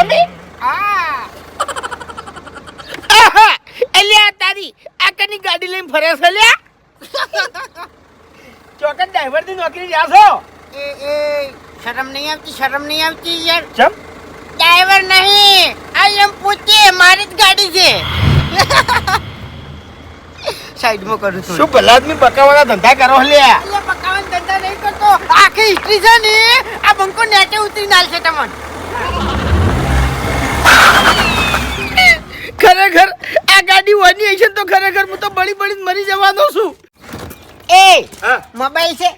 તમે હા અલ્યા તારી આ કની ગાડી લઈને ફરે છે લ્યા ચોકન ડ્રાઈવર ની નોકરી રહ્યા છો એ શરમ નહીં આવતી યાર ચમ ડ્રાઈવર નહીં આ એમ પોતે મારી જ ગાડી છે સાઈડમાં કરું છું શું ભલા આદમી બકાવાના ધંધા કરો લ્યા એટલે પકાવવાનો ધંધા નહીં કરતો આખી હિસ્ટ્રી છે ને આ બંકો નેટે ઉતરી નાલશે તમને ખરેખર આ ગાડી વાની હશે તો ખરેખર હું તો બળી બળી મરી જવાનો છું એ હા મોબાઈલ છે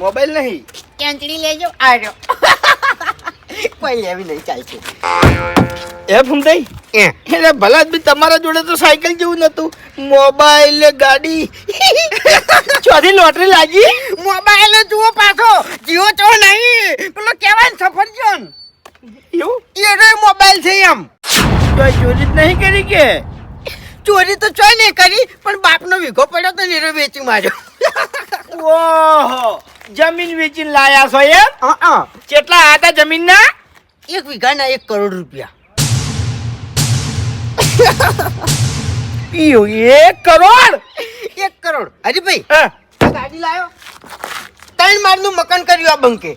મોબાઈલ નહીં કેન્ચડી લેજો આજો કોઈ લેવી નહીં ચાલશે એ ફૂમતાઈ એટલે ભલા આદમી તમારા જોડે તો સાયકલ જેવું નતું મોબાઈલ ગાડી ચોથી લોટરી લાગી મોબાઈલ જુઓ પાછો જીઓ તો નહીં પેલો કેવાય સફરજન એવું એનો મોબાઈલ છે એમ કોઈ ચોરી જ નહીં કરી કે ચોરી તો ચોય નહીં કરી પણ બાપનો વીઘો પડ્યો તો નીરો વેચી માર્યો ઓહો જમીન વેચીને લાયા છો એમ કેટલા હતા જમીનના 1 વીઘાના 1 કરોડ રૂપિયા 1 કરોડ 1 કરોડ હરીભાઈ હા ગાડી લાયો 3 માળનું મકાન કર્યું આ બંકે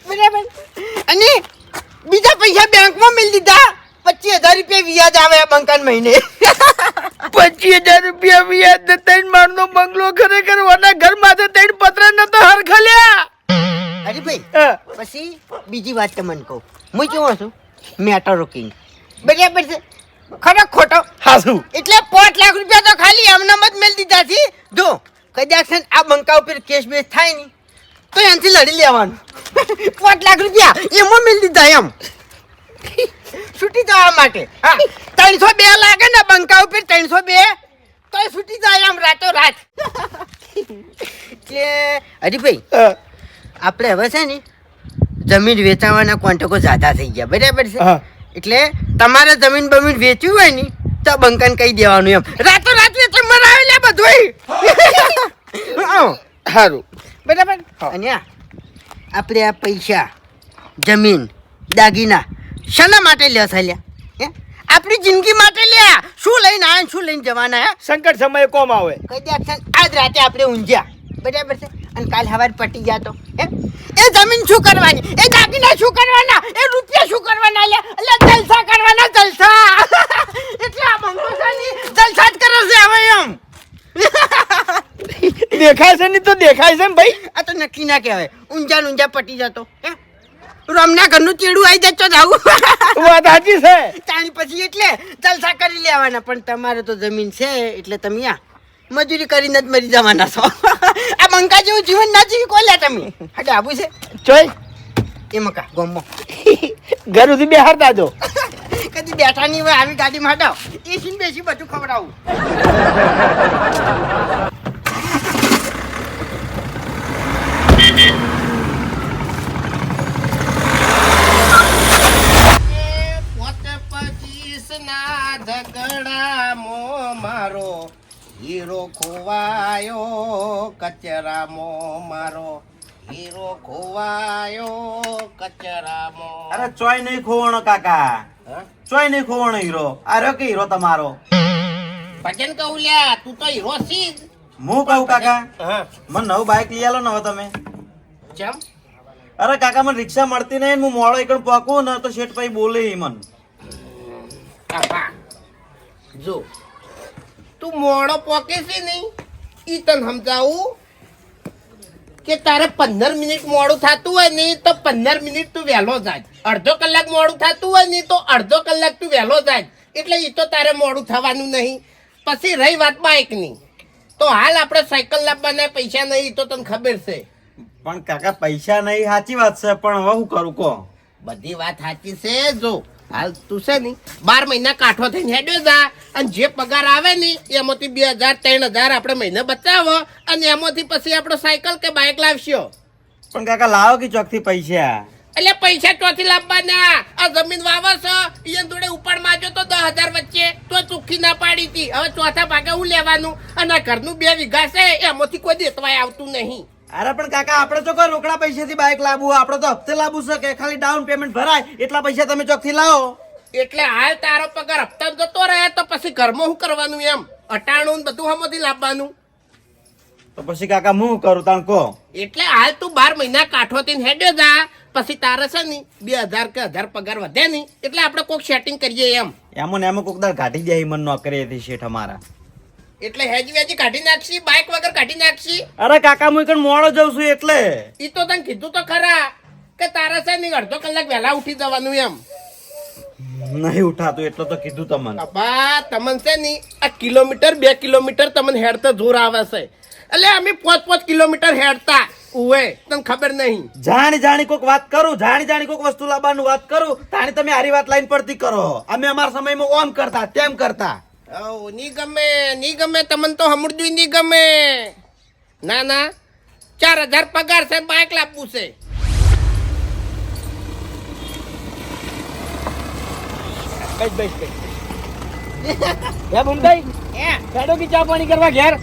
બરાબર અને બીજા પૈસા બેંકમાં મેલી દીધા 25,000 રૂપિયા વ્યાજ આવે આ બંકાન મહિને 25,000 રૂપિયા વ્યાજ ને 3 માળનો બંગલો ખરેખર ઓના ઘર માથે 3 પત્ર નતો હરખલ્યા હરીભાઈ પછી બીજી વાત તમને કહું હું કેવો છું મેટરો કિંગ બરાબર છે ખરો ખોટો હાસુ એટલે 5 લાખ રૂપિયા તો ખાલી એમનામ જ મેલ દીધા છે જો કદાચ આ બંકા ઉપર કેસ બેસ થાય ને તો એનાથી લડી લેવાનું 5 લાખ રૂપિયા એમાં મેલ દીધા એમ છૂટી જવા માટે હા 302 લાગે ને બંકા ઉપર 302 તો છૂટી જાય એમ રાતો રાત કે હરીભાઈ આપણે હવે છે ને જમીન વેચાવાના કોન્ટ્રાક્ટો જ્યાદા થઈ ગયા બરાબર છે એટલે તમારે જમીન બમીન વેચવી હોય ને તો બંકન કહી દેવાનું એમ રાતો રાત એટલે મરાવે લે બધું સારું બરાબર અને આપણે આ પૈસા જમીન દાગીના શાના માટે લે છે આપણી જિંદગી માટે લ્યા શું લઈને આયા શું લઈને જવાના હે સંકટ સમયે કોમ આવે કઈ દે આજ રાતે આપણે ઊંઝ્યા બરાબર છે અને કાલ સવારે પટી ગયા તો એ જમીન શું કરવાની એ દાગીના શું કરવાના એ રૂપિયા શું કરવાના લે એટલે જલસા કરવાના જલસા એટલે આ બંકોસાની જલસા જ કરે છે હવે એમ દેખાય છે નહીં તો દેખાય છે ને ભાઈ આ તો નક્કી ના કહેવાય ઊંઝા પટી જતો હે રમના ઘરનું ચેડું આવી જાય તો જાવું વાત સાચી છે તાણી પછી એટલે જલસા કરી લેવાના પણ તમારે તો જમીન છે એટલે તમે આ મજૂરી કરીને જ મરી જવાના છો આ બંકા જેવું જીવન ના જીવી કોઈ લે તમે હા આબુ છે ચોય એ મકા ગમો ઘર સુધી બેહારતા જો કદી બેઠા નહીં હોય આવી ગાડીમાં હટાવ એસી બેસી બધું ખવડાવું ઝઘડામાં મારો હીરો ખોવાયો કચરામાં મારો હીરો ખોવાયો કચરામાં અરે ચોય નહીં ખોવાનો કાકા ચોય નહીં ખોવાનો હીરો અરે કે હીરો તમારો ભજન કહું લ્યા તું તો હીરો છી હું કહું કાકા મને નવું બાઈક લઈ આલો ને હવે તમે કેમ અરે કાકા મને રિક્ષા મળતી નહીં હું મોડો એકણ પકું ને તો શેઠ ભાઈ બોલે મન જો તું મોડો પોકે છે નહીં ઈ તને સમજાવું કે તારે 15 મિનિટ મોડું થતું હોય ને તો 15 મિનિટ તું વહેલો જાય અડધો કલાક મોડું થતું હોય ને તો અડધો કલાક તું વહેલો જાય એટલે ઈ તો તારે મોડું થવાનું નહીં પછી રહી વાત બાઇકની તો હાલ આપણે સાયકલ લાવવાના પૈસા નહીં તો તને ખબર છે પણ કાકા પૈસા નહીં સાચી વાત છે પણ હવે હું કરું કહો બધી વાત સાચી છે જો હાલ તું છે ને 12 મહિના કાઠો થઈને હેડ્યો જા અને જે પગાર આવે ને એમાંથી 2,000 3,000 આપણે મહિને બચાવો અને એમાંથી પછી આપણો સાયકલ કે બાઇક લાવશો પણ કાકા લાવો કે ચોકથી પૈસા એટલે પૈસા ચોથી લાવવાના આ જમીન વાવો છો એ જોડે ઉપાડ માજો તો 10,000 વચ્ચે તો ચોખ્ખી ના પાડી હતી હવે ચોથા ભાગે હું લેવાનું અને ઘરનું 2 વીઘા છે એમાંથી કોઈ દેતવાય આવતું નહીં અરે પણ કાકા આપણે તો કોઈ રોકડા પૈસાથી બાઇક લાવવું, આપણે તો હપ્તે લાવવું છે કે ખાલી ડાઉન પેમેન્ટ ભરાય એટલા પૈસા તમે ચોકથી લાવો. એટલે હાલ તારો પગાર હપ્તા જતો રહે તો પછી ઘરમાં શું કરવાનું એમ? અટાણું ને બધું હમોથી લાવવાનું. તો પછી કાકા હું કરું તાણ કહો. એટલે હાલ તું 12 મહિના કાઠોથી હેડ્યો જા, પછી તારે છે ને 2000 કે 1000 પગાર વધે નહીં એટલે આપણે કોઈક સેટિંગ કરીએ એમ. એમાં ને એમાં કોક દાડ કાઢી જાય મન નોકરી હતી શેઠ અમારા. એટલે હેજી વેજી કાઢી નાખશી, બાઇક વગર કાઢી નાખશી. અરે કાકા હું કણ મોડો જઉં છું એટલે. ઈ તો તને કીધું તો ખરા કે તારે છે ને અડધો કલાક વહેલા ઉઠી જવાનું એમ. નહીં ઉઠાતું એટલે તો કીધું તમને. બાપા તમને છે ને આ કિલોમીટર 2 કિલોમીટર તમને હેડતા જોર આવે છે. એટલે અમે 5-5 કિલોમીટર હેડતા ઉવે તને ખબર નહીં. જાણી કોક વાત કરું, જાણી કોક વસ્તુ લાવવાનું વાત કરું તાણી તમે હારી વાત લાઈન પડતી કરો. અમે અમારા સમયમાં ઓમ કરતા તેમ કરતા. નહીં ગમે તમને તો હમુરજું નહીં ગમે. ના ના 4000 પગાર છે, બાઇક લાવવું છે. બસ હે ભૂમતાઈ, હેડો કે ચા પાણી કરવા ઘેર?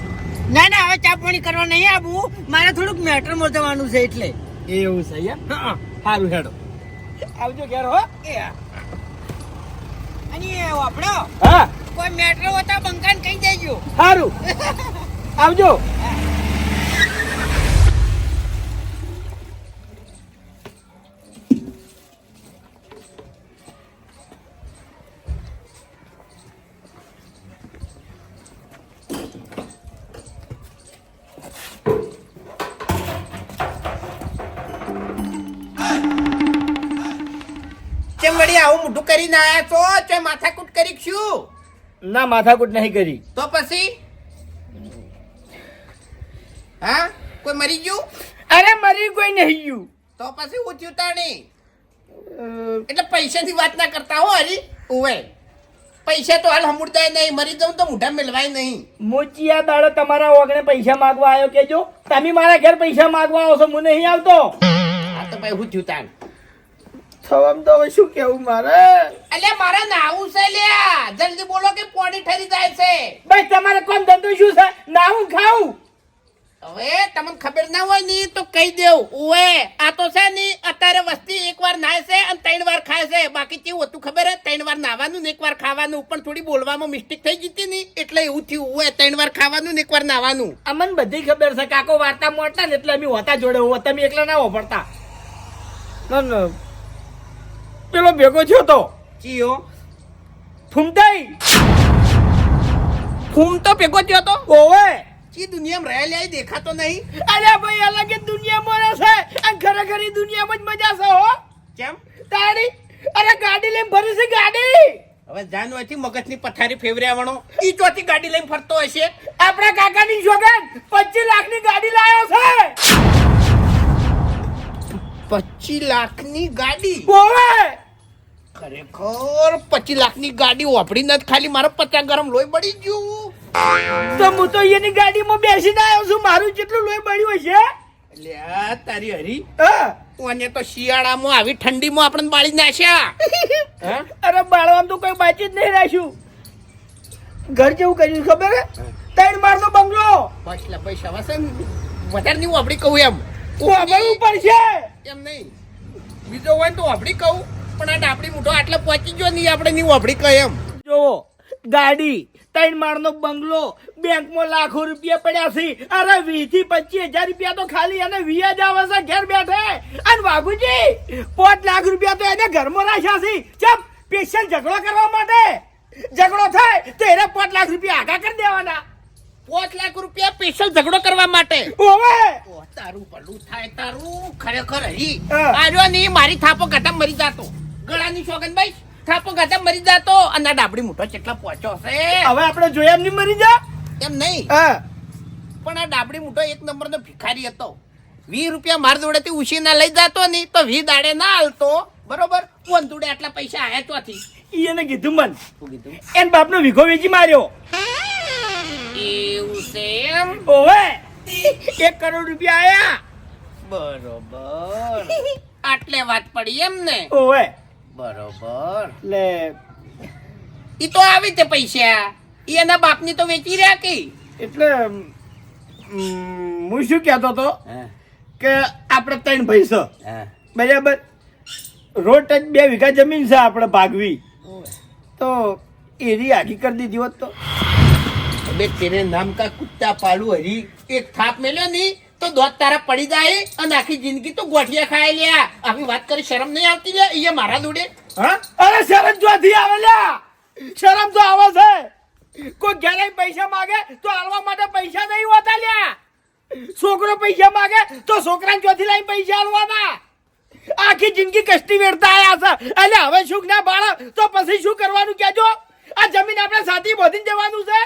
ના ના હવે ચા પાણી કરવા નહીં આવું, મારે થોડુંક મેટરમાં જવાનું છે એટલે. એવું છે યાર. હા સારું હેડો, આવજો ઘેર હો. અને વાપડો હા કોઈ મેટ્રો હોતા બંકાને કહી દેજો. સારું આવજો. કેમ વળી આવું મોઢું કરીને આયા છો? તે માથાકૂટ કરી શું? ના માથાકૂટ નહીં કરી. તો પછી હા કોઈ મરી ગયું? અરે મરી કોઈ નહીં ગયું. તો પછી ઉઠ્યું તાણી. એટલે પૈસાની વાત ના કરતા હો હરી. ઉવે પૈસા તો હાલ હમુરદાય નહીં, મરી જાઉં તો મોઢા મેલવાય નહીં. મોચિયા દાડો તમારા ઓગણે પૈસા માંગવા આવ્યો કેજો. તમે મારા ઘેર પૈસા માંગવા આવો છો, હું નહીં આવતો. આ તો ભાઈ ઉઠ્યું તાણ. થવામ તો હવે શું કેવું મારે? અલ્યા મારે નાવું છે લ્યા, જલ્દી બોલો કે પોણી ઠરી જાય છે. ભાઈ તમારે કોણ ધંધો શું છે? નાવું ખાવું. હવે તમને ખબર ના હોય ને તો કહી દેવું. ઓએ આ તો છે ને અત્યારે વસ્તી એકવાર નાય છે અને 3 વાર ખાય છે. બાકી કેવું હતું ખબર હે? 3 વાર નાવાનું ને 1 વાર ખાવાનું. પણ થોડી બોલવામાં મિસ્ટેક થઈ ગઈ હતી ને એટલે એવું થયું. ઓએ 3 વાર ખાવાનું ને 1 વાર નાવાનું. અમને બધી ખબર છે. કાકો વાર્તા મોટા ને એટલે અમે હોતા જોડે હોવા, તમે એકલા ના હોભળતા. ના પેલો ભેગો થયો તો ચિયો ફૂમતાઈ. ફૂમ તો ભેગો થયો તો ઓવે ચી દુનિયામાં રહેલા દેખાતો નહીં. અરે ભાઈ અલગ જ દુનિયામાં રહે છે અને ખરેખર ઈ દુનિયામાં જ મજા છે હો. કેમ? તારી અરે ગાડી લઈને ફરે છે ગાડી. હવે જાનવાથી મગજની પથારી ફેવરેવાનો ઈ ચોથી ગાડી લઈને ફરતો હશે. આપણા કાકાની સોગન 25 લાખની ગાડી લાવ્યો છે. 25 લાખની ગાડી? ઓવે ખરેખર 25 લાખની ગાડી વાપરી નથી, ખાલી મારા 50 ગરમ લોહી બળી ગયું. તો હું તો એની ગાડીમાં બેસીને આવ્યો છું. મારું જેટલું લોહી બળ્યું હશે. લ્યા તારી હરી, હા ઓને તો શિયાળામાં આવી ઠંડીમાં આપણને બાળી નાખ્યા. હે? અરે બાળવામાં તો કોઈ બાચી જ નહીં રાખ્યું. ઘર જેવું કર્યું ખબર હે? 3 માળનો બંગલો. પૈસા વસે ને વધારે નહીં વાપરી કહું એમ. વાપરવું પડશે. એમ નહીં, બીજો હોય તો વાપરી કહું, પણ આ ડાબડી મોટો આટલે પહોંચી ગયો નહીં આપણે નહીં વાપરી કહે એમ. જો ગાડી 3 માળનો બંગલો, બેંકમાં લાખો રૂપિયા પડ્યા છે. અરે 20 થી 25 હજાર રૂપિયા તો ખાલી એને વ્યાજ જ આવે છે ઘેર બેઠે. અને વાઘુજી 5 લાખ રૂપિયા તો એને ઘરમાં રાખ્યા છે. ચમ સ્પેશિયલ ઝઘડો કરવા માટે. ઝઘડો થાય તો એને 5 લાખ રૂપિયા આગા કરી દેવાના. 5 લાખ રૂપિયા સ્પેશિયલ ઝઘડો કરવા માટે? ઓવે ઓ, તારું ભલું થાય તારું. ખરેખર હરી હા. આજો નહીં મારી થાપો ગાતા મરી જાતો. ગળાની સોગન ભાઈ થાપો ગાતા મરી જાતો. અને આ ડાબડી મોટો કેટલા પહોંચ્યો છે. હવે આપણે જોયા એમ નહીં મરી જા. એમ નહીં, હા પણ આ ડાબડી મોટો 1 નંબરનો ભિખારી હતો. 20 રૂપિયા માર જોડેથી ઉછીના લઈ જાતો નહીં તો 20 દાડે ના હાલતો. બરોબર? કોણ જોડે આટલા પૈસા આયા ચોથી? ઈ એને કીધું મન. શું કીધું? એન બાપનો વિઘો વેચી માર્યો. એવું છે એમ? ઓવે 1 કરોડ રૂપિયા આયા. બરોબર. આટલે વાત પડી એમ ને? ઓવે બરોબર. લે ઈ તો આવી તે પૈસા ઈ એના બાપની તો વેચી રહ્યા કે. એટલે હું શું કહેતો હતો કે આપણે 3 ભાઈ છે હા બરાબર, રોડ ટચ 2 વીઘા જમીન છે આપણે ભાગવી, તો એરી આખી કરી દીધી હોત તો અબે તેરે નામ કા કુત્તા પાલુ હરી, એક થાપ મેલ્યો ની તો દોત તારા પડી જાય અને આખી જિંદગી તો ગોઠિયા ખાય લ્યા. આવી વાત કરી શરમ નહીં આવતી લ્યા અહીંયા મારા જોડે? હા અરે શરમ જોથી આવે લ્યા, શરમ તો આવે છે. કોઈ ઘરે પૈસા માંગે તો આલવા માટે પૈસા નહીં હોતા લ્યા, છોકરો પૈસા માંગે તો છોકરાને ચોથી લઈને પૈસા આલવાના. આખી જિંદગી કષ્ટી વેડતા આયા છે, એટલે હવે સુખ ના બાળક તો પછી શું કરવાનું કેજો? આ જમીન આપણે સાથી બોધીને જવાનું છે,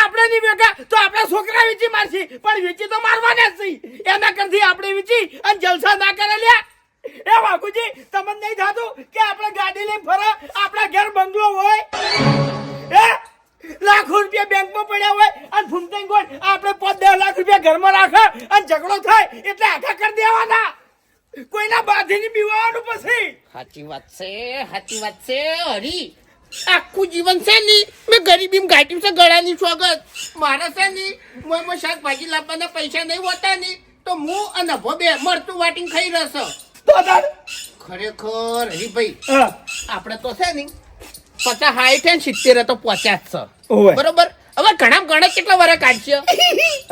આપણે નહીં વેગા તો આપણા છોકરા વેચી મારશી, પણ વેચી તો મારવાના જ છે. એના કરતી આપણે વેચી અને જલસા ના કરે લ્યા. એ વાઘુજી, તમને નહીં થતું કે આપણે ગાડી લઈને ફરે, આપણા ઘર બંગલો હોય, લાખો રૂપિયા બેંકમાં પડ્યા હોય અને ફૂમતાઈ ગોળ આપણે 5-10 લાખ રૂપિયા ઘરમાં રાખે અને ઝઘડો થાય એટલે આખા કરી દેવાના, કોઈના બાધીની બીવાનું પછી. સાચી વાત છે હરી. આખું જીવન છે ની મેં ગરીબી ગાંઠ્યું છે ગળાની સ્વાગત. મારે છે ની મોય શાકભાજી લાવવાના પૈસા નહીં હોતા ની તો હું અને ભો બે મરતું વાટીને ખાઈ રહેશે. તો તાર ખરેખર હરીભાઈ હા આપણે તો છે ની 50 60 ને 70 તો 50 છે ઓવે. બરોબર. હવે ઘણા કેટલા વાર કાઢશે?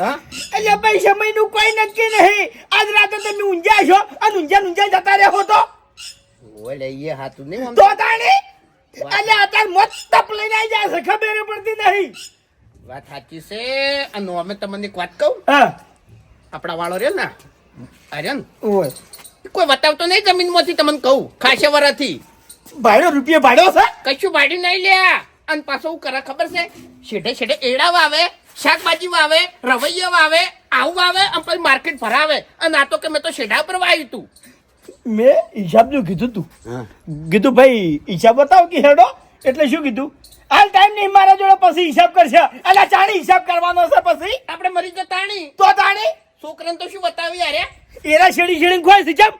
હા એટલે પૈસા મહિનું કોઈ નક્કી નહીં. આજ રાતે તમે ઊંઝા છો અને ઊંઝા જતા રહો તો ઓલે એ હાતું નહીં તો તાણી એટલે અત્યારે મોત તપ લઈને આવી જાય છે, ખબર પડતી નહીં. વાત સાચી છે. અને અમે તમને એક વાત કહું, હા આપણા વાળો રહ્યો ને આર્યન ઓય કોઈ બતાવતો નહીં જમીનમાંથી, તમને કહું ખાસે વરાથી ભાડો રૂપિયા ભાડો છે, કશું ભાડી નહીં લ્યા. અને પાછો શું કરે ખબર છે? છેડે એડા વાવે, શાકભાજી વાવે, રવૈયા વાવે, આવું વાવે અને પછી માર્કેટ ભરાવે. અને આ તો કે મેં તો શેઢા પર વાવ્યું તું. મેં હિસાબ જો કીધું તું, કીધું ભાઈ હિસાબ બતાવ કે હેડો, એટલે શું કીધું હાલ ટાઈમ નહીં મારા જોડે, પછી હિસાબ કરશે. એટલે ચાણી હિસાબ કરવાનો છે, પછી આપણે મરી જતા તાણી તો તાણી છોકરાને તો શું બતાવી યાર? એરા શેડી ખોય હિસાબ.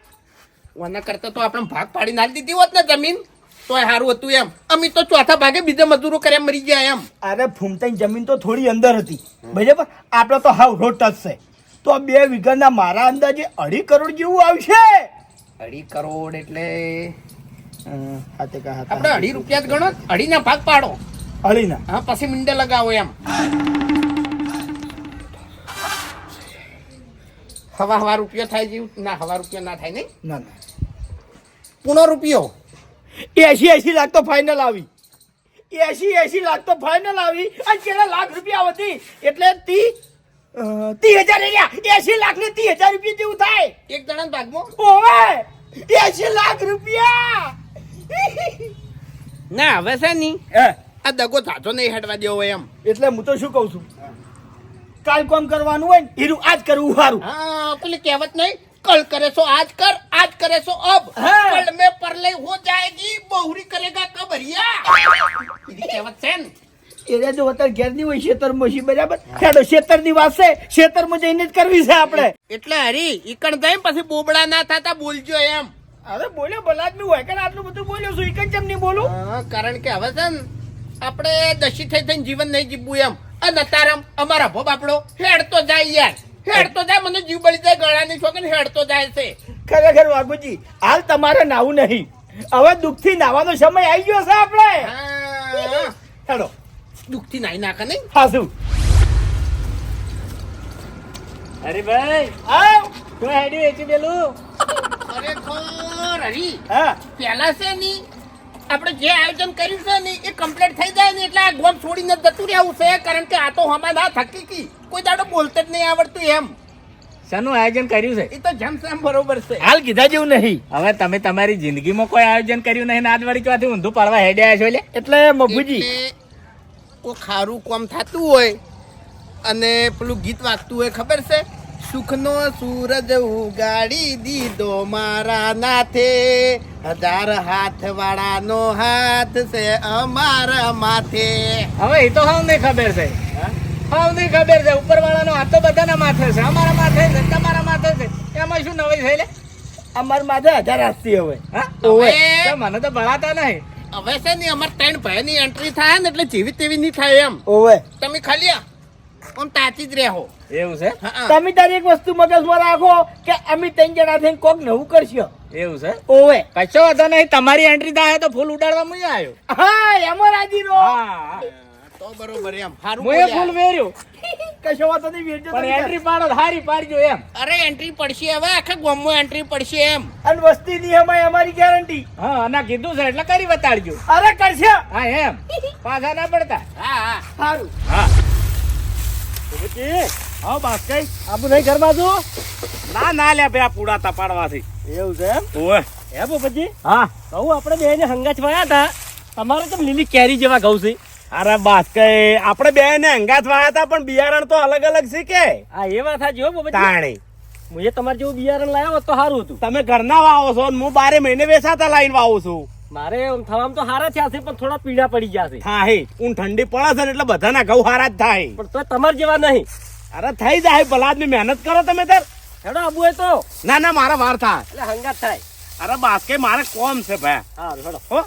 ઓના કરતા તો આપણે ભાગ પાડી નાખી દીધી હોત ને જમીન તોય સારું હતું એમ. અમે તો ચોથા ભાગે બીજા મજૂરો કર્યા મરી ગયા એમ. અરે ફૂમતાઈ જમીન તો થોડી અંદર હતી બરાબર, આપણે તો હાવ રોડ ટચ છે, તો 2 વીઘાના મારા અંદાજે 2.5 કરોડ જેવું આવશે. 2.5 કરોડ એટલે હાથે કા હાથે આપણે 2.5 રૂપિયા જ ગણો, 2.5 ના ભાગ પાડો. અળીના હા પછી મીંડે લગાવો એમ. હવા રૂપિયો થાય જેવું ના, હવા રૂપિયો ના થાય નહીં. ના ના પૂણો રૂપિયો 80 લાખ તો ફાઇનલ આવી, 80 લાખ તો ફાઇનલ આવી. અને કેટલા લાખ રૂપિયા હતી એટલે 30,000 રહ્યા. 80 લાખ ને 30,000 રૂપિયા જેવું થાય એક જણાના ભાગમાં. ઓવે 80 લાખ રૂપિયા. ના હવે છે ની હે આ દગો ધાતો નહીં હેડવા દેવો એમ. એટલે હું તો શું કહું છું, કાલ કામ કરવાનું હોય ને હીરું આજ કરવું સારું. હા પેલી કહેવત નહીં, कल करे सो आज कर, आज करे सो अब, हाँ। कल में परले हो जाएगी, बहुरी करेगा कब हरिया. એવી કહેવત છે ને. એને જો અત્યારે ઘેરની હોય ખેતરમાં છે બરાબર, ખેડો ખેતરની વાત છે, ખેતરમાં જઈને જ કરવી છે આપણે. એટલે હરી ઈકણ જાય પછી બોબડા ના થતા બોલજો એમ. અરે બોલ્યો ભલા આદમી હોય કે આટલું બધું બોલ્યો છું, એક જ કેમ નહીં બોલું? હા, કારણ કે હવે છે ને આપણે દશી થઈ થઈને જીવન નહીં જીવવું એમ. અને અત્યારે અમારા ભો બાપડો હેડતો જાય યાર, હેડતો જાય, મને જીવ બળી જાય ગળાની છોકરી હેડતો જાય છે. ખરેખર વાઘુજી હાલ તમારે નાવું નહીં, હવે દુઃખથી નાવાનો સમય આવી ગયો છે આપણે. હા, હેડો દુઃખથી નાઈ નાખે નહીં. હા શું અરે ભાઈ આવ તું હેડી વેચી દેલું. ખરેખર હરી હા પેલા છે ની આપણે જે આયોજન કર્યું છે ને એ કમ્પ્લીટ થઈ જાય ને એટલે આ ગોમ છોડીને જતું રહેવું છે. કારણ કે આ તો હમણાં ના થકી કી કોઈ દાડો બોલતે જ નહીં આવડતું એમ. શાનું આયોજન કર્યું છે? એ તો જેમ સેમ બરોબર છે. હાલ કીધા જેવું નહીં. હવે તમે તમારી જિંદગીમાં કોઈ આયોજન કર્યું નહીં ને આજ વળી ચોથી ઊંધું પાડવા હેડ્યા છો. એટલે મગુજી એટલે કોઈ ખારું કામ થતું હોય અને પેલું ગીત વાગતું હોય ખબર છે, સુખનો સૂરજ ઉગાડી દીધો મારા નાથે, 1000 હાથ વાળાનો હાથ છે અમારા માથે. હવે એ તો હાવ નહીં ખબર છે, હાવ નહીં ખબર છે. ઉપર વાળાનો હાથ તો બધાના માથે છે, અમારા માથે છે, તમારા માથે છે. એમાં શું નવાઈ થઈ લે? અમાર માથે 1000 આપતી હવે. હા? હવે તો મને તો ભણાતા નહીં. હવે છે ને અમારે 3 ભાઈની એન્ટ્રી થાય ને એટલે જેવી તેવી નહીં થાય એમ. ઓવે તમે ખાલી આમ તાતી જ રહેવો. એવું છે હા. તમે તારી એક વસ્તુ મગજમાં રાખો કે અમે 3 જણા થઈને કોક નવું કરશું. એવું છે ઓવે કશો વાંધો નહીં તમારી એન્ટ્રી થાય તો ફૂલ ઉડાડવા હું આવ્યો હા એમાં રાજી રહો. હા તો બરોબર એમ સારું હું એ બોલ્યા. ફૂલ વેર્યું કશો વાતો નહીં વેચજો પણ તમે. એન્ટ્રી પાડો હારી પાડજો એમ અરે એન્ટ્રી પડશે હવે આખા ગામમાં એન્ટ્રી પડશે એમ. અને વસ્તીની અમારી ગેરંટી. હા અને કીધું છે એટલે કરી બતાડજો અરે કરશે. હા એમ પાછા ના પડતા હા હા સારું. હા હા બાસ કઈ આબુ નહીં ઘરમાં જો. ના ના લે બે પૂડા તપાડવાથી એવું છે એમ. ઓય હે ભૂપતજી હા કહું આપણે બે ને હંગાચ વાયા હતા તમારે તો લીલી કેરી જેવા ઘઉં છે. અરે બાસ કઈ આપણે બે ને અંગાત વાયા હતા પણ બિયારણ તો અલગ અલગ છે કે હા એ વાત સાચી હો ભૂપતજી. તાણી હું તમારે જેવું બિયારણ લાવ્યો હોત તો સારું હતું. તમે ઘરના વાવો છો ને હું 12 મહિને વેચાતા લાઈન વાવું છું મારે આમ થવામાં તો હારા થયા છે પણ થોડા પીડા પડી ગયા છે. થાય ઊન ઠંડી પડે છે ને એટલે બધાના ઘઉં હારા જ થાય પણ તો તમારે જેવા નહીં. અરે થઈ જાય ભલા આદમી મહેનત કરો તમે તાર હેડો આબુ હોય તો ના ના મારા વાર થાય એટલે હંગાત થાય. અરે બાસ કઈ મારે કોમ છે ભાઈ હા હેડો. હો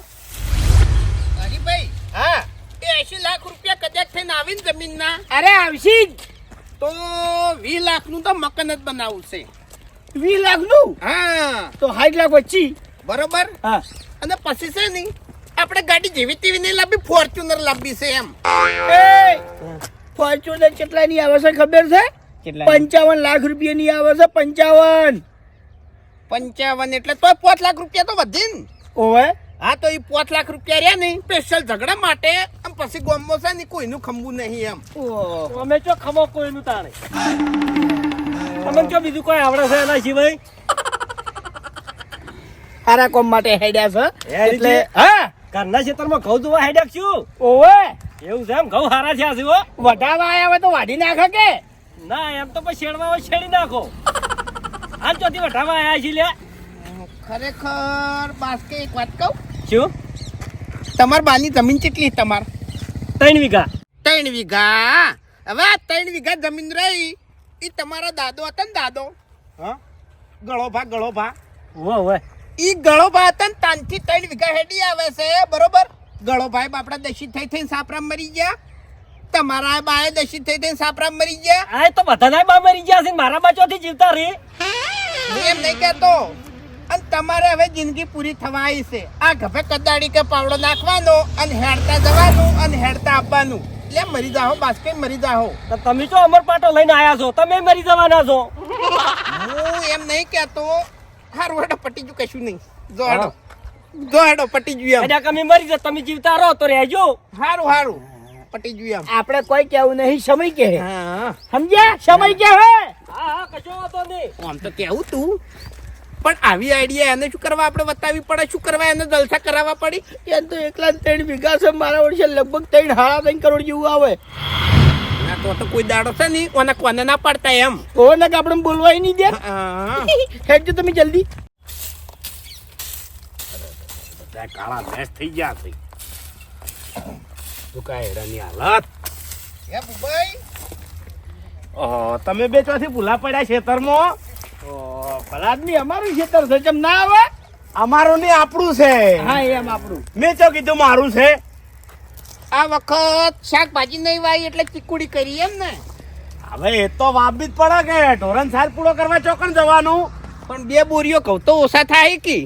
હરીભાઈ હા એ 80 લાખ રૂપિયા કદાચ થઈને આવીને જમીનના અરે આવશી જ. તો 20 લાખનું તો મકાન જ બનાવવું છે. 20 લાખનું હા તો 60 લાખ વચ્ચી. બરોબર. હા અને પછી છે ને આપણે ગાડી જેવી તેવી નહીં લાવવી, ફોર્ચ્યુનર લાવવી છે એમ. એ ફોર્ચ્યુનર કેટલાની આવે છે ખબર છે? 55 લાખ રૂપિયાની આવે છે. 55. 55 એટલે તો 5 લાખ રૂપિયા તો વધે ને. ઓવે હા તો એ 5 લાખ રૂપિયા રહ્યા ને સ્પેશિયલ ઝઘડા માટે આમ પછી ગામમાં છે ને કોઈનું ખંભું નહીં એમ. ઓહ, અમે ચો ખમો કોઈનું તાણે. તમને ચો બીજું કોઈ આવડે છે એના સિવાય? સારા કોમ માટે હેડ્યા છે એટલે હા ઘરના ખેતરમાં ઘઉં જોવા હેડ્યા છું. ઓવે એવું છે એમ? ઘઉં સારા થયા છે હો. વઢાવા આયા હોય તો વાઢી નાખે કે ના? એમ તો પછી શેડમાં હોય છેડી નાખો. આમ ચોથી વઢાવા આયા છે લે. ખરેખર બાસ્કે એક વાત કહું, શું? તમાર બાની જમીન કેટલી? તમાર 3 વીઘા. 3 વીઘા. હવે આ 3 વીઘા જમીન રહી એ તમારા દાદો હતા ને? દાદો હા ગળો ભા ઓવે ઈ ગળોબા હતા ને તાનથી 3 વીઘા હેડી આવે છે. બરોબર. ગળોભાઈ બાપડા દશિત થઈ સાપરા મરી ગયા. તમારા બાએ દશિત થઈ સાપરા મરી ગયા. આ તો બધાના બા મરી ગયા છે. મારા બા ચોથી જીવતા રે. હું એમ નહીં કહેતો. અને તમારે હવે જિંદગી પૂરી થવા આવી છે. આ ગભે કદાડી કે પાવડો નાખવાનો અને હેડતા જવાનું અને હેડતા આપવાનું. એટલે મરી જાઓ બાસ્કે, મરી જાઓ. તો તમે તો અમર પાટો લઈને આયા છો, તમે મરી જવાના છો. હું એમ નહીં કહેતો. હારું હેડો, પટી ગયું, કશું નહીં. જો હેડો પટી ગયું એમ. એટલે તમે મરી જાઓ, તમે જીવતા રહો તો રહેજો. હારું પટી ગયું એમ. આપણે કોઈ કેવું નહીં. સમય કે હા સમજ્યા? સમય કે હે. હા કશો વાંધો નહીં. આમ તો કેવું તું, પણ આવી આઈડિયા એને શું કરવા આપણે બતાવવી પડે? શું કરવા એને જલસા કરાવવા પડી? એ તો એકલા 3 વીઘા છે. મારા વર્ષે લગભગ 3.5 કરોડ જેવું આવે. ના તો કોઈ દાડો છે નહીં કોને કોને ના પડતા એમ. તો ને કે આપણે બોલવાય નહીં દે. હા. હેડજો તમે જલ્દી. બધા કાળા ભેંસ થઈ ગયા છે તું કાંઈ હેરાની હાલત. હે બુબાઈ, ઓહો તમે બે ચોથી ભૂલા પડ્યા ખેતરમાં. ભલા આદમી અમારું ખેતર છે, જેમ ના આવે. અમારું ને આપણું છે. હા એમ આપણું. મેં ચો કીધું મારું છે. આ વખત શાકભાજી નહીં વાવી એટલે ચીકુડી કરી એમ ને. હવે એ તો વાપી જ પડે કે ઢોરણ સાર પૂરો કરવા ચોકણ જવાનું. પણ 2 બોરીઓ કહું તો ઓછા થાય કે.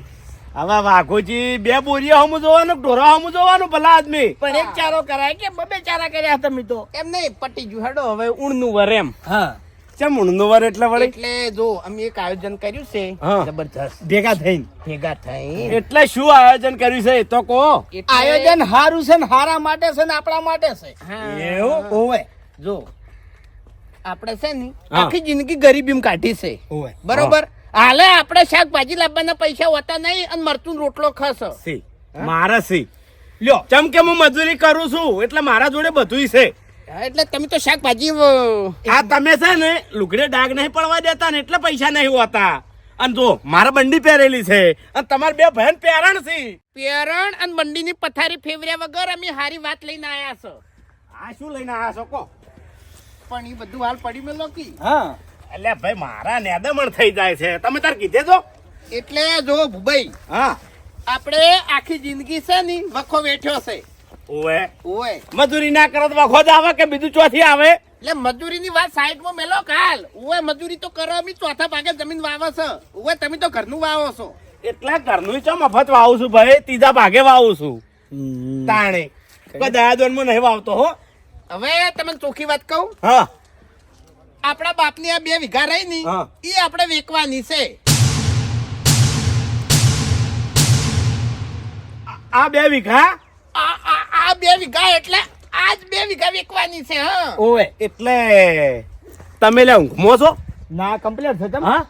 હવે વાઘોજી 2 બોરીઓ હમું જોવાનું, ઢોરા હમું જોવાનું ભલા આદમી. પણ એક ચારો કરાય કે 2 ચારા કર્યા તમે તો? એમ નહીં, પટી ગયું. હેડો હવે ઊણનું વર એમ. હા ચમ ઊંડનું વર એટલે વળી એટલે જો અમે એક આયોજન કર્યું છે હા. જબરજસ્ત. ભેગા થઈને ભેગા થઈ એટલે શું આયોજન કર્યું છે એ તો કહો. એટલે- આયોજન હારું છે ને હારા માટે છે ને આપણા માટે છે. હા. એવું? ઓવે જો આપણે છે ને હા. આખી જિંદગી ગરીબીમાં કાઢી છે. ઓવે બરોબર. હાલે આપણે શાકભાજી લાવવાના પૈસા હોતા નહીં અને મરચું રોટલો ખાશો. સી મારા સી લ્યો ચમ કે હું મજૂરી કરું છું એટલે મારા જોડે બધુંય છે. એટલે તમે તો શાકભાજી આ તમે છે ને લુગડે ડાઘ નહીં પડવા દેતા ને એટલે પૈસા નહીં હોતા. અને જો મારા બંડી પહેરેલી છે અને તમારે 2 બહેન પહેરણ છે. પેરણ અને મંડીની પથારી ફેવર્યા વગર અમે હારી વાત લઈને આયા છો. આ શું લઈને આયા છો કો? પણ એ બધું હાલ પડી મેલો કી. હા એટલે ભાઈ મારા નેદમણ થઈ જાય છે. તમે તાર કીધે જો. એટલે જો ભુભાઈ, હા આપણે આખી જિંદગી છે ને વખો વેઠ્યો છે. ઓએ ઓય મજૂરી ના કરો તો વખો જ આવે કે બીજું ચોથી આવે? એટલે મજૂરીની વાત સાઈડમાં મેલો કાલ. ઓવે મજૂરી તો કરો અમે ચોથા ભાગે જમીન વાવો છો. ઓવે તમે તો ઘરનું વાવો છો. એટલે ઘરનું ચો મફત વાવું છું ભાઈ, ત્રીજા ભાગે વાવું છું. તાણે કોઈ દયાદોનમાં નહીં વાવતો હો. હવે તમને ચોખ્ખી વાત કહું, હા આપણા બાપની આ 2 વીઘા રહી ની હા. એ આપણે વેચવાની છે. આ 2 વીઘા આ 2 વીઘા એટલે આજ 2 વીઘા વેચવાની છે. હા ઓવે એટલે તમે લે ઊંઘમો છો? ના કમ્પ્લીટ છે તમે. હા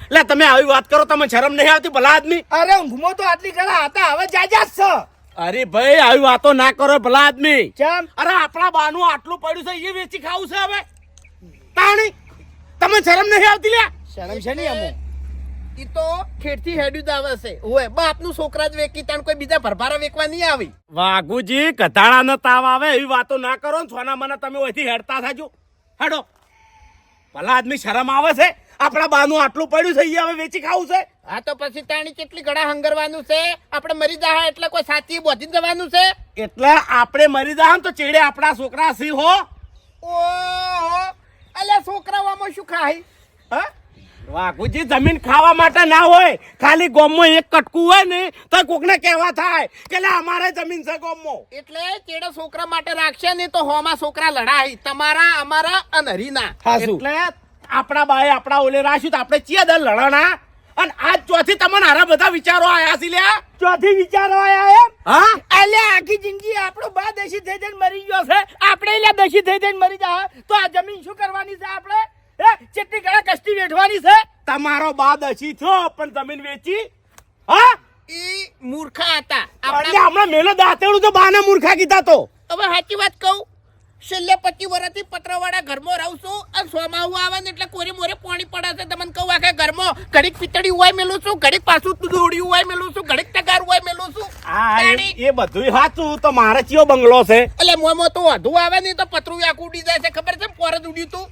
લે તમે આવી વાત કરો, તમે શરમ નહીં આવતી ભલા આદમી? અરે ઊંઘમો તો આટલી ઘણા હતા, હવે જાજા જ છે. અરે ભાઈ આવી વાતો ના કરો ભલા આદમી. કેમ? અરે આપણા બાનું આટલું પડ્યું છે એ વેચી ખાવું છે હવે. તાણી તમે શરમ નહીં આવતી લે? શરમ છે નહીં અમુ. ઈ તો ખેડથી હેડ્યું જ આવે છે. ઓવે બાપનું છોકરા જ વેચી, તાણ કોઈ બીજા ભરભારા વેચવા નહીં આવી. વાઘુજી કથાળાનો તાવ આવે એવી વાતો ના કરો ને સોના મને તમે ઓયથી હેડતા થાજો. હેડો ભલા આદમી શરમ આવે છે? આપણા બાનું આટલું પડ્યું છે એ હવે વેચી ખાવું છે? હા તો પછી તાણી કેટલી ઘડા હંગરવાનું છે. આપણે મરી જાય એટલે કોઈ સાચી બોધી જવાનું છે. એટલે આપણે મરી જાય તો ચેડે આપણા છોકરા સી હો. ઓહો અલ્યા છોકરાઓમાં શું ખાય? હા વાઘુજી જમીન ખાવા માટે ના હોય, ખાલી ગોમમાં એક કટકું હોય ને તો કોકને કહેવા થાય કે લે અમારે જમીન છે ગોમમાં. એટલે ચેડે છોકરા માટે રાખશે ને તો હોમાં છોકરા લડાય તમારા અમારા અને હરીના. એટલે આપણા બાએ આપણા ઓલે રાખ્યું તો આપણે ચિયા દર લડણા. અને આજ ચોથી તમને હારા બધા વિચારો આયા છે લ્યા. ચોથી વિચારો આયા એમ? હા અલ્યા આખી જિંદગી આપણો બા દશી થઈ જઈને મરી ગયો છે, આપણે લ્યા દશી થઈ જઈને મરી જાય તો આ જમીન શું કરવાની છે આપણે? કેટલી ઘણા કષ્ટી વેઠવાની છે? તમારો બા દશી થયો પણ જમીન વેચી? હા ઈ મૂર્ખા હતા. એટલે હમણાં મેલો દાંતેડું તો બાને મૂર્ખા કીધા તો. હવે સાચી વાત કહું, છેલ્લે 25 વર્ષથી પતરાવાળા ઘરમાં રહું છું અને સોમાવું આવે ને એટલે કોરી મોરે પાણી પડે છે. તમને કહું આખા ઘરમાં ઘડીક પિતળી હોય મેલું છું, ઘડીક પાછું દોડ્યું હોય મેલું છું, ઘડીક તગાર હોય મેલું છું. એ બધું સાચું. તો મારે ચિયો બંગલો છે? એટલે મોમાં તો વધુ આવે ને તો પતરું આખું ઉડી જાય છે. ખબર છે? પોર જ ઉડ્યું તું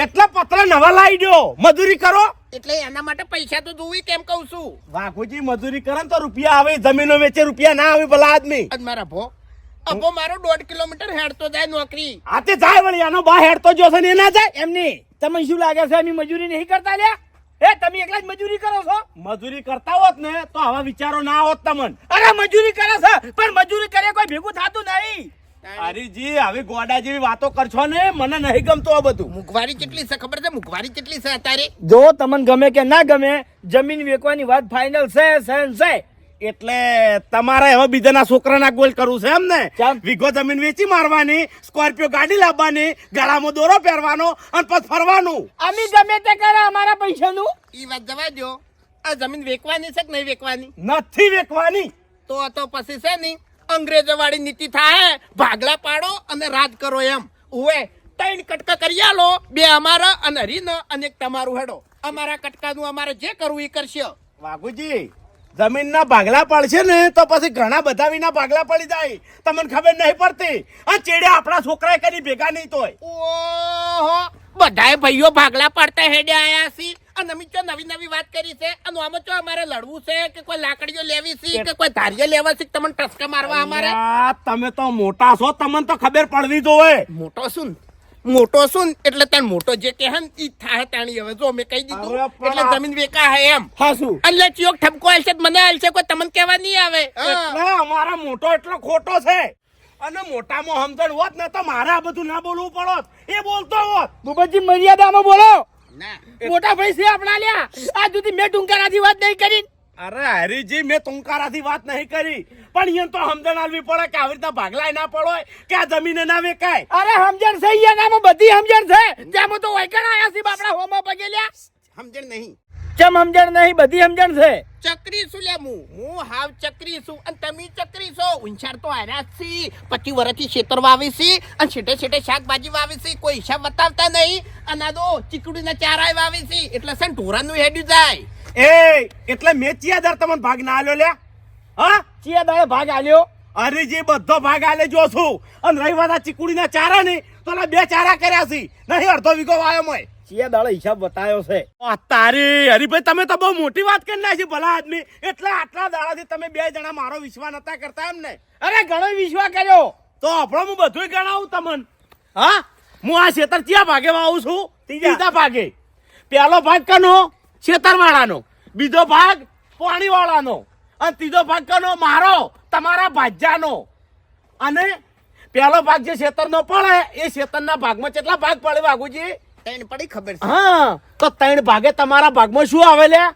એટલે પત્ર નવા લાવી દો, મજૂરી કરો. એટલે એના માટે પૈસા તો જોવી. કેમ કહું છું? વાઘુજી મજૂરી કરે ને તો રૂપિયા આવે, જમીનો વેચે રૂપિયા ના આવે ભલા આદમી. આજ મારા ભો અબો મારો 1.5 કિલોમીટર હેડતો જાય નોકરી. આતે જાય વળી આનો બા હેડતો જોશે ને એ ના જાય એમની. તમને શું લાગે છે અમે મજૂરી નહીં કરતા લ્યા? તમે એકલા જ મજૂરી કરો છો? મજૂરી કરતા હોત ને તો આવા વિચારો ના હોત તમને. અરે મજૂરી કરે છે પણ મજૂરી કરે કોઈ ભેગું થતું નહીં. હરીજી હવે ગોડા જેવી વાતો કરશો ને, મને નહીં ગમતું આ બધું. મુખવારી કેટલી છે ખબર છે? મુખવારી કેટલી છે અત્યારે? જો તમને ગમે કે ના ગમે, જમીન વેચવાની વાત ફાઇનલ છે. એટલે તમારે હવે બીજાના છોકરાના ગોલ કરવું છે એમ ને? વીઘો જમીન વેચી મારવાની, સ્કોર્પિયો ગાડી લાવવાની, ગળામાં દોરો પહેરવાનો અને પછી ફરવાનું. અમે ગમે તે કરે અમારા પૈસાનું. ઈ વાત જવા દો. આ જમીન વેચવાની છે કે નહીં વેચવાની? નથી વેચવાની. તો પછી છે ને અંગ્રેજો વાળી નીતિ થાય, ભાગલા પાડો અને રાજ કરો એમ. ઓએ 3 કટકા કરી આલો, 2 અમારા અને હરીનો અને 1 તમારું. હેડો અમારા કટકાનું અમારે જે કરવું એ કરશે. વાઘુજી જમીન ના ભાગલા પડશે ને તો પછી ઘણા બધા વિના ભાગલા પડી જાય, તમને ખબર નહીં પડતી. આ ચેડે આપણા છોકરા કદી ભેગા નહીં તોય. ઓહો બધાય ભાઈઓ ભાગલા પાડતા હેડે આયા છે અને અમે તો નવી વાત કરી છે. અને આમાં તો અમારે લડવું છે કે કોઈ લાકડીઓ લેવી છે કે કોઈ ધારીઓ લેવા છે? તમને ટસકા મારવા અમારે? તમે તો મોટા છો, તમને તો ખબર પડવી જોવે. મોટો શું એટલે તને મોટો જે કહે ને ઈ થાય તાણી. હવે જો મેં કહી દીધું એટલે જમીન વેકા હે એમ. હા શું? એટલે ચિયોક ઠપકો આલશે મને આલશે, કોઈ તમને કહેવા નહીં આવે. એટલે અમારા મોટો એટલો ખોટો છે અને મોટામાં સમજણ હોત ને તો મારે આ બધું ના બોલવું પડોત. એ બોલતો હોત. ભૂપતજી મર્યાદામાં બોલો. મોટા ભાઈ છે આપણા લ્યા. આજ સુધી મેં ટુંકારાથી વાત નહીં કરી. અરે હરીજી મેં ટુંકારાથી વાત નહીં કરી, પણ અહીંયા તો સમજણ આલવી પડે કે આવી રીતના ભાગલાય ના પડો કે આ જમીને ના વેકાય. અરે સમજણ છે અહીંયાનામાં બધી સમજણ છે. જેમાં તો વૈકણ આયા છે બાપડા હોમાં પગેલ્યા. સમજણ નહીં? કેમ સમજણ નહીં? બધી સમજણ છે. ચક્રી છું લે હું હાવ ચક્રી છું અને તમે ચક્રી છો. ઉંચાર તો આર્યા છે. 25 વર્ષથી ખેતર વાવી છે અને છેટે શાકભાજી વાવી છે. કોઈ હિસાબ બતાવતા નહીં. અને આ તો ચીકડીના ચારાય વાવી છે એટલે છે ઢોરાનું હેડ્યું જાય. એટલે મેં ચિયાદાર તમને ભાગ ના આલ્યો લ્યા? હા ચિયાદારે ભાગ આલ્યો? અરે જે બધો ભાગ આલે જો છું. અને રહી વાત આ ચીકુડીના ચારા ને તો 2 ચારા કર્યા છે, નહીં અડધો વીઘો વાયો મોય. ચિયાદારે હિસાબ બતાવ્યો છે. તારી હરીભાઈ તમે તો બહુ મોટી વાત કરી નાખી ભલા આદમી. એટલે આટલા દાડાથી તમે 2 જણા મારો વિશ્વાસ નતા કરતા એમ ને? અરે ઘણો વિશ્વાસ કર્યો તો આપણો હું બધું ગણાવું તમને. હા હું આ ખેતર ક્યાં ભાગે આવું છું ત્રીજા ભાગે. પહેલો ભાગ કનો ખેતરવાળાનો, બીજો ભાગ પાણીવાળાનો અને ત્રીજો ભાગ કનો મારો તમારા ભાજ્યાનો. અને પહેલો ભાગ જે ખેતરનો પડે એ ખેતરના ભાગમાં કેટલા ભાગ પડે વાઘુજી? તને પડી ખબર છે? હા, તો 3 ભાગે તમારા ભાગમાં શું આવે લ્યા?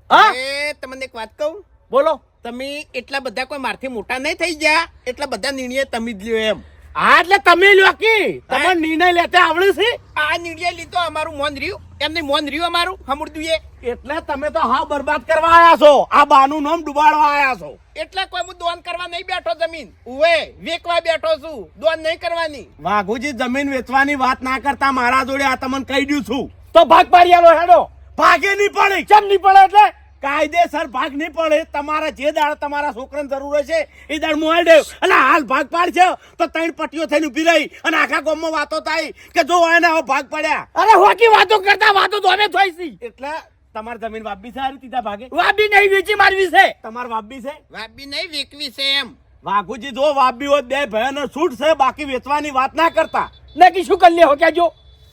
હા, એ તમને એક વાત કહું, બોલો. તમે એટલા બધા કોઈ મારથી મોટા નહીં થઈ ગયા, એટલા બધા નિર્ણય તમે જ લ્યો એમ. હા, એટલે તમે લ્યો કી તમને નિર્ણય લેતા આવડે છે? આ નિર્ણય લીધો અમારું મોન રહ્યું, એમને મોન રહ્યું અમારું સમૃદ્ધિ. એટલે તમે તો હા બરબાદ કરવા આયા છો, આ બાનું નામ ડુબાડવા આયા છો. એટલે કોઈ હું દોન કરવા નહીં બેઠો, જમીન ઉવે વેચવા બેઠો છું, દોન નહીં કરવાની. વાઘુજી, જમીન વેચવાની વાત ના કરતા મારા જોડે આ તમને કહી દઉં છું. તો ભાગ પાડી આલો હેડો. ભાગે નહીં પડે. કેમ નહીં પડે એટલે? કાયદેસર ભાગ નહીં પડે. તમારે જે દાડ તમારા છોકરાને જરૂર હશે એ દાડ મોલ દેવ. એટલે હાલ ભાગ પાડશે તો 3 પટ્ટીઓ થઈને ઉભી રહી અને આખા ગામમાં વાતો થાય કે જો એને હવે ભાગ પડ્યા. અરે હોકી વાતો કરતા વાતો તો અમે થોઈ સી. એટલે તમારી જમીન વાપી છે? હારી ત્રીજા ભાગે વાબી નહીં વેચી મારવી છે. તમારે વાપી છે? વાબી નહીં વેકવી છે એમ. વાઘુજી, જો વાપી હોત 2 ભાઈઓને છૂટ છે, બાકી વેચવાની વાત ના કરતા. નક્કી શું કરી લે હો કેજો?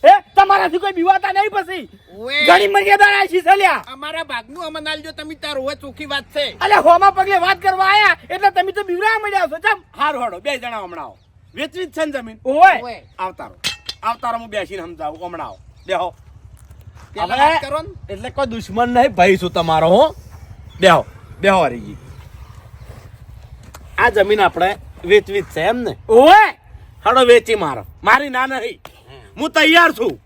હે, તમારાથી કોઈ બીવાતા નહીં પછી? ઉવે ઘણી મર્યાદા રાખી છે લ્યા. અમારા ભાગનું અમને આલજો તમે, તાર હોય ચોખ્ખી વાત છે. અલે હોમાં પગલે વાત કરવા આયા એટલે તમે તો બીવરા મળ્યા છો. ચમ હારું હડો, 2 જણા હમણાં આવો. વેચવી જ છે ને જમીન? ઓય ઉવે આવતારો હું બેસીને સમજાવું. હમણાં આવો, બેહો. પેલા હવે વાત કરો ને. એટલે કોઈ દુશ્મન નહીં, ભાઈ છું તમારો. હો, બેહો હરીજી. આ જમીન આપણે વેચવી જ છે એમ ને? ઓય હડો વેચી મારો. મારી ના નહીં, હું તૈયાર છું,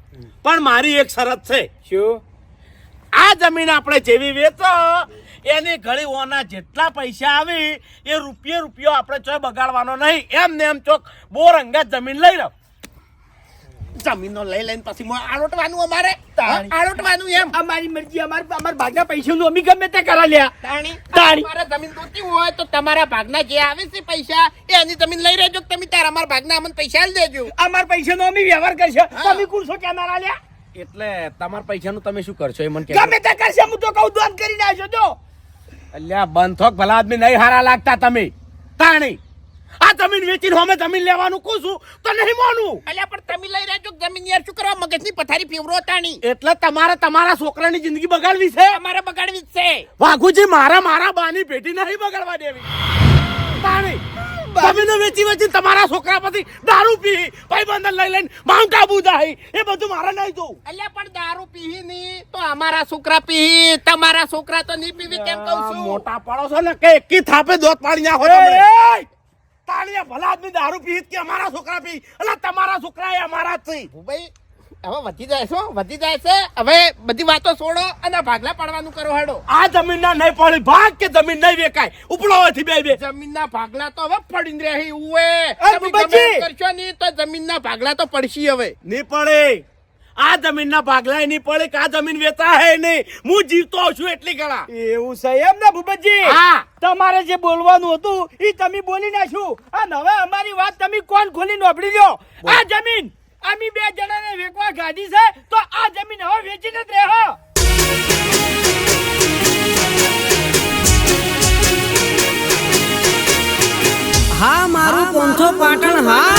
પણ મારી એક શરત છે. શું? આ જમીન આપણે જેવી વેચો એની ઘડી ઓના જેટલા પૈસા આવે એ રૂપિયો આપણે ચોય બગાડવાનો નહીં. એમ ને એમ ચોક બોર અંગાત જમીન લઈ લો. જમીનો લઈ લઈને પછી આરોટવાનું અમારે, તાણી. આરોટવાનું એમ. અમારી મરજી, અમાર ભાગના પૈસાનું અમે ગમે તે કરા લ્યા. તાણી તાણી. તમારા જમીન જોતી હોય તો તમારા ભાગના જે આવે છે પૈસા એ એની જમીન લઈ રહેજો. તમે તાર અમારા ભાગના અમને પૈસા આલી દેજો. અમાર પૈસાનો અમે વ્યવહાર કરશે. હા. તમે કોણ છો કેનારા લ્યા? એટલે તમારા પૈસાનું તમે શું કરશો એ મને કહો. ગમે તે કરશે, હું તો કહું દોન કરીને આવજો તો. અલ્યા બંધોક ભલા આદમી નહીં હારા લાગતા તમે. તાણી આ જમીન વેચીને અમે જમીન લેવાનું કહું છું તો નહીં મોનું. અલ્યા પણ તમે લઈ રહેજો જમીન. યાર શું કરવા મગજની પથારી ફેવરો તાણી? એટલે તમારે તમારા છોકરાની જિંદગી બગાડવી છે? અમારે બગાડવી જ છે. વાઘુજી, મારા બાની પેટી નહીં બગાડવા દેવી. તાણી જમીનો વેચી તમારા છોકરા પછી દારૂ પી ભાઈબંધન લઈ લઈને માઉન્ટ આબુ જાય એ બધું મારે નહીં જોવું. અલ્યા પણ દારૂ પીહી નહીં તો અમારા છોકરા પીહી, તમારા છોકરા તો નહીં પીવી કેમ કહું છું? મોટા પડો છો ને કે એકી થાપે દોત પાડી નાખો તમે. તાણીયા ભલા આદમી દારૂ પી કે અમારા છોકરા પી. એટલે તમારા છોકરા એ અમારા જ છે. ભાઈ હવે વધી જાય છે, વધી જાય છે. હવે બધી વાતો છોડો અને ભાગલા પાડવાનું કરો હેડો. આ જમીન ના નહીં પડી ભાગ કે જમીન નહીં વેકાય ઉપડો હોયથી બે જમીનના ભાગલા તો હવે પડીને રહે ઉવે. એ તમે બચ્ચી! ગમે એમ કરશો નહીં તો જમીનના ભાગલા તો પડશી હવે. નહીં પડે. આ જમીન ના ભાગલા નહીં પડે કે આ જમીન વેચા હે નહીં. હું જીવતો છું એટલી ગણા. એવું છે એમ ને ભૂપતજી? હા. તમારે જે બોલવાનું હતું એ તમે બોલી નાખ્યું. અને હવે અમારી વાત તમે કોણ ખોલી નોપડી લ્યો. આ જમીન અમે 2 જણાને વેચવા ગાડી છે તો આ જમીન હવે વેચીને જ રહો. હા મારું પોંથો પાટણ હા.